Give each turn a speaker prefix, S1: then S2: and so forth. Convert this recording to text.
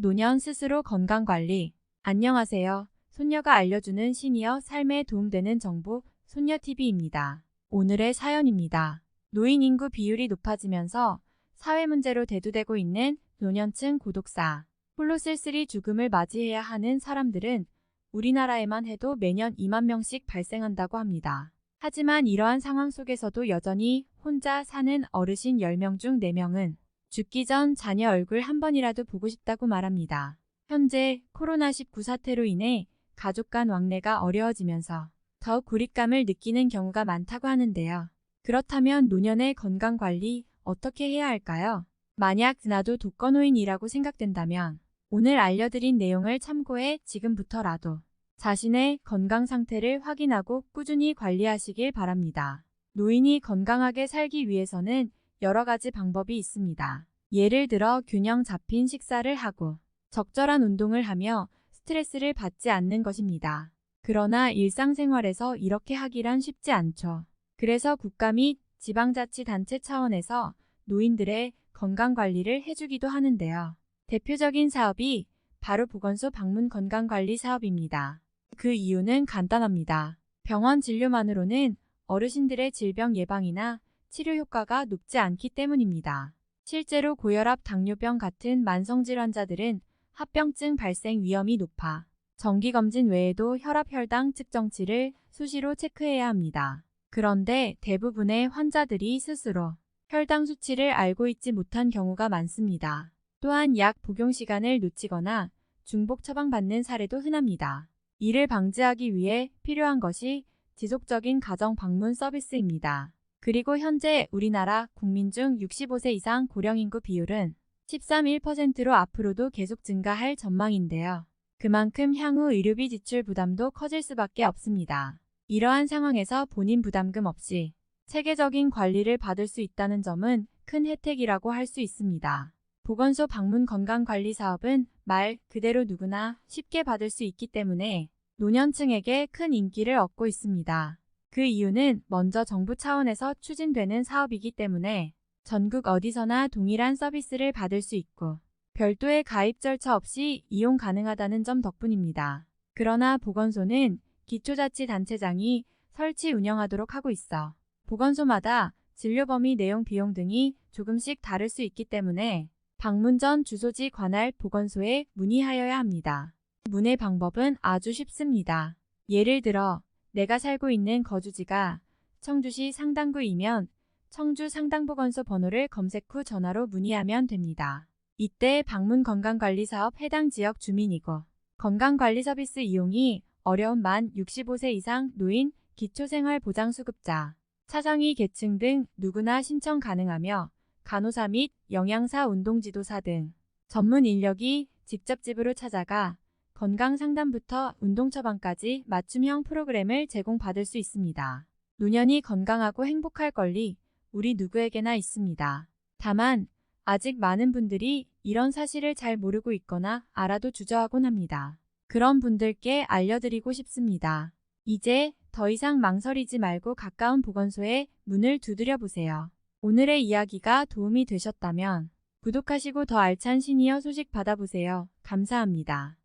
S1: 노년 스스로 건강관리. 안녕하세요. 손녀가 알려주는 시니어 삶에 도움되는 정보 손녀TV입니다. 오늘의 사연입니다. 노인 인구 비율이 높아지면서 사회 문제로 대두되고 있는 노년층 고독사. 홀로 쓸쓸히 죽음을 맞이해야 하는 사람들은 우리나라에만 해도 매년 2만 명씩 발생한다고 합니다. 하지만 이러한 상황 속에서도 여전히 혼자 사는 어르신 10명 중 4명은 죽기 전 자녀 얼굴 한 번이라도 보고 싶다고 말합니다. 현재 코로나19 사태로 인해 가족 간 왕래가 어려워지면서 더욱 고립감을 느끼는 경우가 많다고 하는데요. 그렇다면 노년의 건강관리 어떻게 해야 할까요? 만약 나도 독거노인이라고 생각된다면 오늘 알려드린 내용을 참고해 지금부터라도 자신의 건강 상태를 확인하고 꾸준히 관리하시길 바랍니다. 노인이 건강하게 살기 위해서는 여러 가지 방법이 있습니다. 예를 들어 균형 잡힌 식사를 하고 적절한 운동을 하며 스트레스를 받지 않는 것입니다. 그러나 일상생활에서 이렇게 하기란 쉽지 않죠. 그래서 국가 및 지방자치단체 차원에서 노인들의 건강관리를 해주기도 하는데요. 대표적인 사업이 바로 보건소 방문 건강관리 사업입니다. 그 이유는 간단합니다. 병원 진료만으로는 어르신들의 질병 예방이나 치료 효과가 높지 않기 때문입니다. 실제로 고혈압, 당뇨병 같은 만성질 환자들은 합병증 발생 위험이 높아 정기검진 외에도 혈압, 혈당 측정치를 수시로 체크해야 합니다. 그런데 대부분의 환자들이 스스로 혈당 수치를 알고 있지 못한 경우가 많습니다. 또한 약 복용 시간을 놓치거나 중복 처방받는 사례도 흔합니다. 이를 방지하기 위해 필요한 것이 지속적인 가정 방문 서비스입니다. 그리고 현재 우리나라 국민 중 65세 이상 고령 인구 비율은 13.1%로 앞으로도 계속 증가할 전망인데요. 그만큼 향후 의료비 지출 부담도 커질 수밖에 없습니다. 이러한 상황에서 본인 부담금 없이 체계적인 관리를 받을 수 있다는 점은 큰 혜택이라고 할 수 있습니다. 보건소 방문 건강관리 사업은 말 그대로 누구나 쉽게 받을 수 있기 때문에 노년층에게 큰 인기를 얻고 있습니다. 그 이유는 먼저 정부 차원에서 추진되는 사업이기 때문에 전국 어디서나 동일한 서비스를 받을 수 있고 별도의 가입 절차 없이 이용 가능하다는 점 덕분입니다. 그러나 보건소는 기초자치단체장이 설치 운영하도록 하고 있어 보건소마다 진료 범위, 내용, 비용 등이 조금씩 다를 수 있기 때문에 방문 전 주소지 관할 보건소에 문의하여야 합니다. 문의 방법은 아주 쉽습니다. 예를 들어 내가 살고 있는 거주지가 청주시 상당구이면 청주 상당보건소 번호를 검색 후 전화로 문의하면 됩니다. 이때 방문 건강관리사업 해당 지역 주민이고 건강관리 서비스 이용이 어려운 만 65세 이상 노인, 기초생활보장수급자, 차상위 계층 등 누구나 신청 가능하며 간호사 및 영양사, 운동지도사 등 전문 인력이 직접 집으로 찾아가 건강상담부터 운동처방까지 맞춤형 프로그램을 제공받을 수 있습니다. 노년이 건강하고 행복할 권리 우리 누구에게나 있습니다. 다만 아직 많은 분들이 이런 사실을 잘 모르고 있거나 알아도 주저하곤 합니다. 그런 분들께 알려드리고 싶습니다. 이제 더 이상 망설이지 말고 가까운 보건소에 문을 두드려 보세요. 오늘의 이야기가 도움이 되셨다면 구독하시고 더 알찬 시니어 소식 받아보세요. 감사합니다.